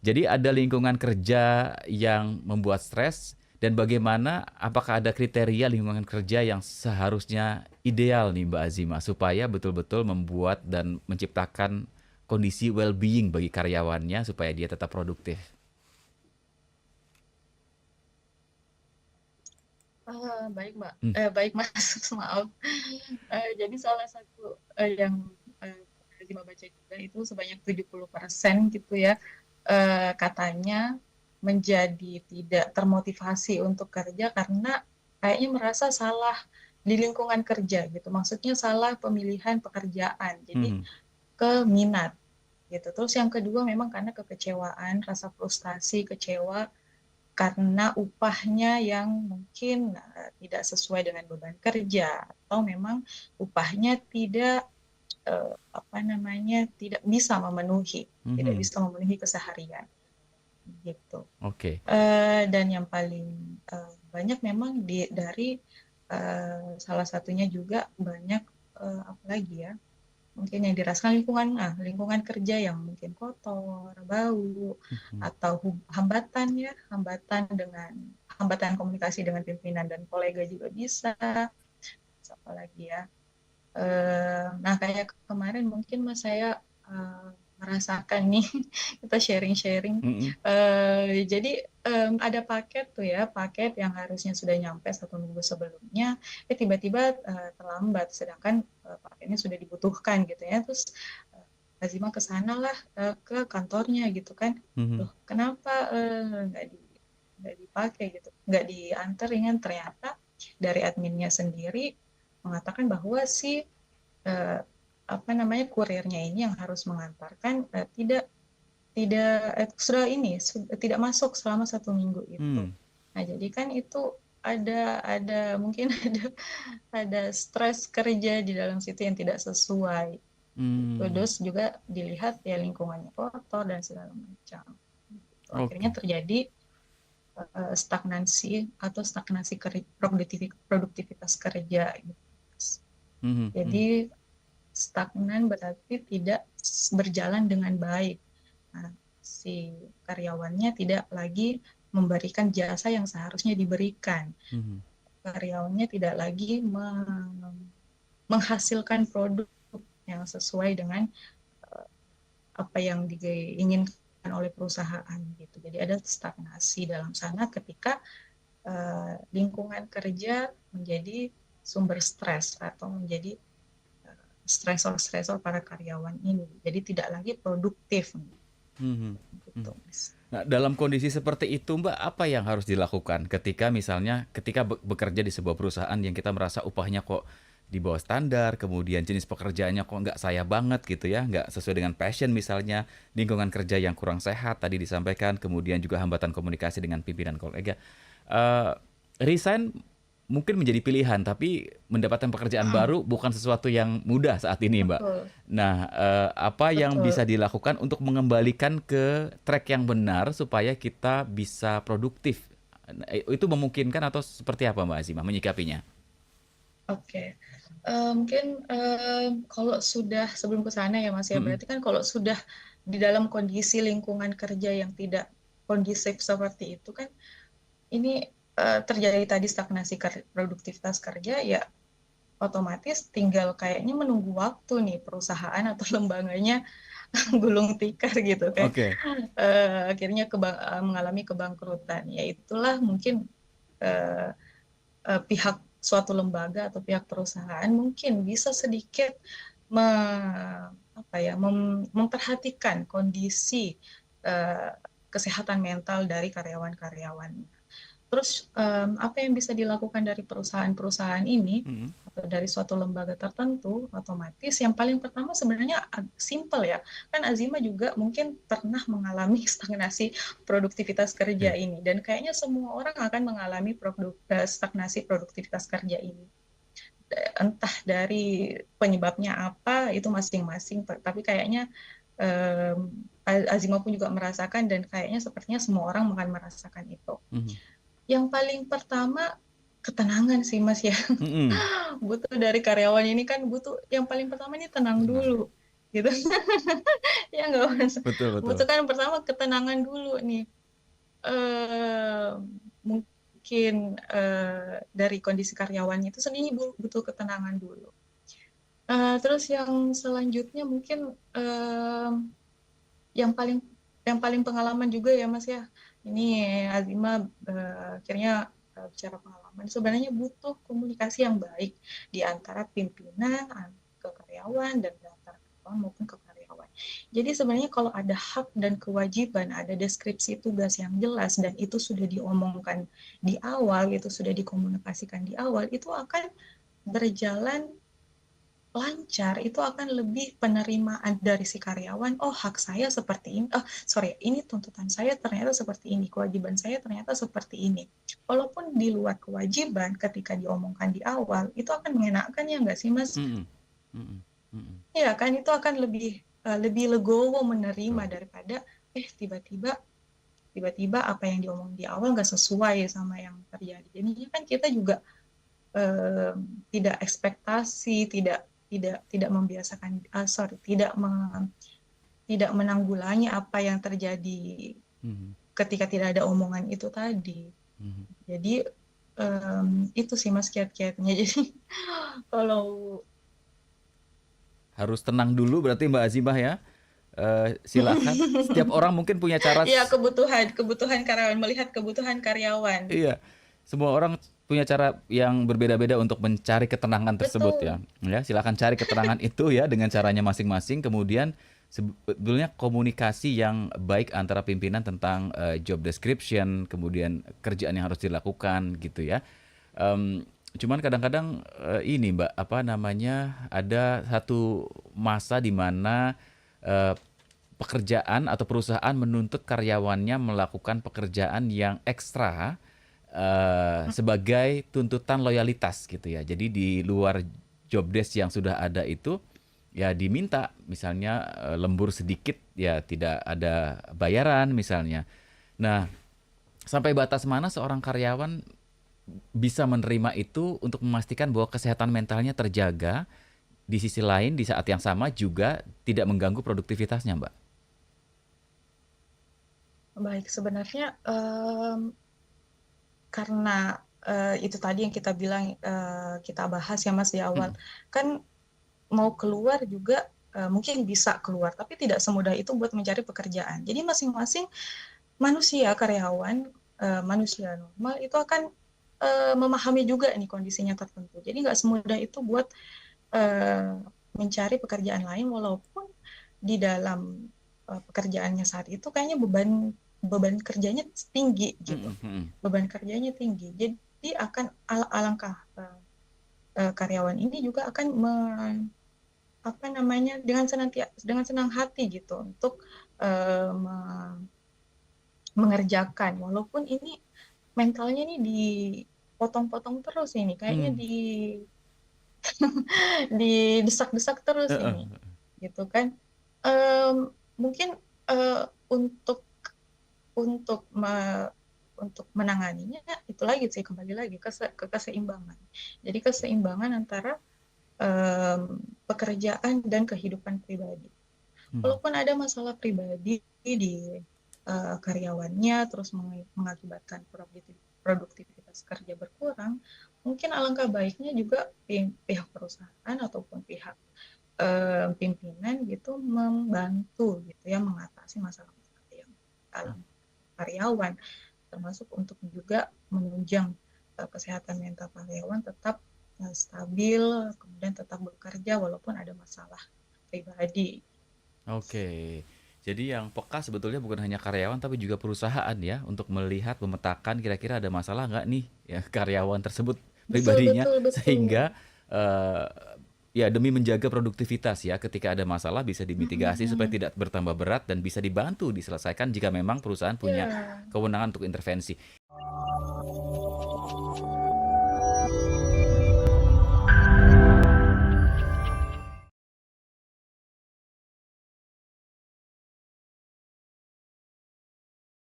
Jadi ada lingkungan kerja yang membuat stres dan bagaimana apakah ada kriteria lingkungan kerja yang seharusnya ideal nih Mbak Azima supaya betul-betul membuat dan menciptakan kondisi well-being bagi karyawannya supaya dia tetap produktif. Baik Mbak, Hmm. baik Mas, maaf. Jadi salah satu yang Zima baca juga itu sebanyak 70% gitu ya, katanya menjadi tidak termotivasi untuk kerja karena kayaknya merasa salah di lingkungan kerja gitu. Maksudnya salah pemilihan pekerjaan. Jadi Mhm. ke minat gitu. Terus yang kedua memang karena kekecewaan, rasa frustasi, kecewa karena upahnya yang mungkin tidak sesuai dengan beban kerja atau memang upahnya tidak apa namanya tidak bisa memenuhi Mhm. keseharian gitu. Oke. Dan yang paling banyak memang dari salah satunya juga banyak apa lagi ya, mungkin yang dirasakan lingkungan kerja yang mungkin kotor, bau, Mhm. atau hambatan ya, hambatan komunikasi dengan pimpinan dan kolega juga bisa. Apa lagi ya? Nah, kayak kemarin mungkin Mas saya eh, merasakan nih, kita sharing-sharing. Mhm. Jadi ada paket tuh ya, paket yang harusnya sudah nyampe 1 minggu sebelumnya, tiba-tiba terlambat, sedangkan paketnya sudah dibutuhkan gitu ya. Terus Azima ke sana lah, ke kantornya gitu kan. Mhm. Loh, kenapa nggak dipakai gitu, nggak dianterin? Ternyata dari adminnya sendiri mengatakan bahwa si eh, apa namanya kurirnya ini yang harus mengantarkan tidak sudah tidak masuk selama 1 minggu itu. Hmm. Nah jadi kan itu ada mungkin ada stres kerja di dalam situ yang tidak sesuai. Hmm. Terus juga dilihat ya lingkungannya kotor dan segala macam. Gitu. Akhirnya Oke. terjadi stagnasi produktivitas kerja. Gitu. Mhm. Mhm. Jadi stagnan berarti tidak berjalan dengan baik. Nah, si karyawannya tidak lagi memberikan jasa yang seharusnya diberikan. Mhm. Karyawannya tidak lagi menghasilkan produk yang sesuai dengan apa yang diinginkan oleh perusahaan gitu. Jadi ada stagnasi dalam sana ketika lingkungan kerja menjadi sumber stres atau menjadi stresor-stresor para karyawan ini. Jadi tidak lagi produktif Mhm. gitu, Mas. Nah, dalam kondisi seperti itu, Mbak, apa yang harus dilakukan ketika misalnya ketika bekerja di sebuah perusahaan yang kita merasa upahnya kok di bawah standar, kemudian jenis pekerjaannya kok nggak saya banget gitu ya, nggak sesuai dengan passion misalnya, lingkungan kerja yang kurang sehat tadi disampaikan, kemudian juga hambatan komunikasi dengan pimpinan kolega. Eh, Resign mungkin menjadi pilihan, tapi mendapatkan pekerjaan baru bukan sesuatu yang mudah saat ini, Mbak. Betul, Nah, apa yang bisa betul. dilakukan untuk mengembalikan ke track yang benar supaya kita bisa produktif? Itu memungkinkan atau seperti apa Mbak Azimah menyikapinya? Oke. Mungkin kalau sudah sebelum ke sana ya Mas ya, Mm-mm. berarti kan kalau sudah di dalam kondisi lingkungan kerja yang tidak kondusif seperti itu kan, ini terjadi tadi stagnasi produktivitas kerja ya, otomatis tinggal kayaknya menunggu waktu nih perusahaan atau lembaganya gulung tikar gitu kan. Oke. Akhirnya mengalami kebangkrutan. Ya itulah mungkin eh, pihak suatu lembaga atau pihak perusahaan mungkin bisa sedikit me, apa ya, memperhatikan kondisi eh, kesehatan mental dari karyawan-karyawan. Terus apa yang bisa dilakukan dari perusahaan-perusahaan ini Mm-mm. atau dari suatu lembaga tertentu, otomatis yang paling pertama sebenarnya simple ya. Kan Azima juga mungkin pernah mengalami stagnasi produktivitas kerja Oke. ini dan kayaknya semua orang akan mengalami stagnasi produktivitas kerja ini. Entah dari penyebabnya apa itu masing-masing, tapi kayaknya Azima pun juga merasakan dan kayaknya sepertinya semua orang akan merasakan itu. Mhm. Yang paling pertama ketenangan sih Mas ya. Mm-mm. Butuh dari karyawan ini kan butuh yang paling pertama ini tenang Tenang. dulu. gitu. Ya nggak Mas? Betul betul. Membutuhkan pertama ketenangan dulu nih. Eh, Mungkin dari kondisi karyawannya itu sendiri butuh ketenangan dulu. Terus yang selanjutnya mungkin yang paling pengalaman juga ya Mas ya. Ini Azima akhirnya bicara pengalaman. Sebenarnya butuh komunikasi yang baik di antara pimpinan ke karyawan dan di antara karyawan maupun ke karyawan. Jadi sebenarnya kalau ada hak dan kewajiban, ada deskripsi tugas yang jelas dan itu sudah diomongkan di awal, itu sudah dikomunikasikan di awal, itu akan berjalan lancar, itu akan lebih penerimaan dari si karyawan. Oh, hak saya seperti ini. Oh, sorry, ini tuntutan saya ternyata seperti ini. Kewajiban saya ternyata seperti ini. Walaupun di luar kewajiban, ketika diomongkan di awal, itu akan mengenakan ya nggak sih, Mas? Mm-mm. Mm-mm. Mm-mm. Ya kan, itu akan lebih legowo menerima Betul. daripada tiba-tiba apa yang diomong di awal nggak sesuai sama yang terjadi. Jadinya kan kita juga eh, tidak ekspektasi, tidak membiasakan, tidak menanggulangi apa yang terjadi Mhm. ketika tidak ada omongan itu tadi. Mhm. Jadi itu sih Mas kiat-kiatnya. Jadi kalau Harus tenang dulu berarti Mbak Azimah ya. Silakan. Setiap orang mungkin punya cara. ya kebutuhan karyawan, melihat kebutuhan karyawan. Iya. Semua orang punya cara yang berbeda-beda untuk mencari ketenangan tersebut ya. Betul. Ya, silakan cari ketenangan itu ya dengan caranya masing-masing. Kemudian sebetulnya komunikasi yang baik antara pimpinan tentang job description, kemudian kerjaan yang harus dilakukan gitu ya. Cuman kadang-kadang ini Mbak, apa namanya, ada satu masa di mana eh, pekerjaan atau perusahaan menuntut karyawannya melakukan pekerjaan yang ekstra sebagai tuntutan loyalitas gitu ya. Jadi di luar job desk yang sudah ada itu ya diminta misalnya lembur sedikit ya tidak ada bayaran misalnya. Nah, sampai batas mana seorang karyawan bisa menerima itu untuk memastikan bahwa kesehatan mentalnya terjaga, di sisi lain di saat yang sama juga tidak mengganggu produktivitasnya, Mbak? Baik, sebenarnya karena itu tadi yang kita bilang, kita bahas ya Mas di awal, Mhm. kan mau keluar juga mungkin bisa keluar, tapi tidak semudah itu buat mencari pekerjaan. Jadi masing-masing manusia, karyawan, manusia normal itu akan memahami juga nih kondisinya tertentu. Jadi nggak semudah itu buat eh, mencari pekerjaan lain, walaupun di dalam pekerjaannya saat itu kayaknya beban beban kerjanya tinggi gitu, Mhm. Mhm. beban kerjanya tinggi. Jadi akan alangkah karyawan ini juga akan apa namanya dengan senang hati gitu untuk mengerjakan, walaupun ini mentalnya ini dipotong-potong terus ini, kayaknya Mmm. didesak-desak terus ini, Heeh. gitu kan. Mungkin untuk untuk me, untuk menanganinya itu lagi sih, kembali lagi ke keseimbangan. Jadi keseimbangan antara pekerjaan dan kehidupan pribadi. Mhm. Walaupun ada masalah pribadi di karyawannya, terus mengakibatkan produktivitas kerja berkurang, mungkin alangkah baiknya juga pihak perusahaan ataupun pihak pimpinan gitu membantu gitu ya mengatasi masalah-masalah yang alami karyawan, termasuk untuk juga menunjang kesehatan mental karyawan tetap stabil, kemudian tetap bekerja walaupun ada masalah pribadi. Oke. Jadi yang peka sebetulnya bukan hanya karyawan tapi juga perusahaan ya untuk melihat, memetakan kira-kira ada masalah nggak nih ya karyawan tersebut Betul, pribadinya betul, betul. sehingga eh, ya demi menjaga produktivitas ya ketika ada masalah bisa dimitigasi supaya Mm-mm. tidak bertambah berat dan bisa dibantu diselesaikan jika memang perusahaan punya Ya, kewenangan untuk intervensi.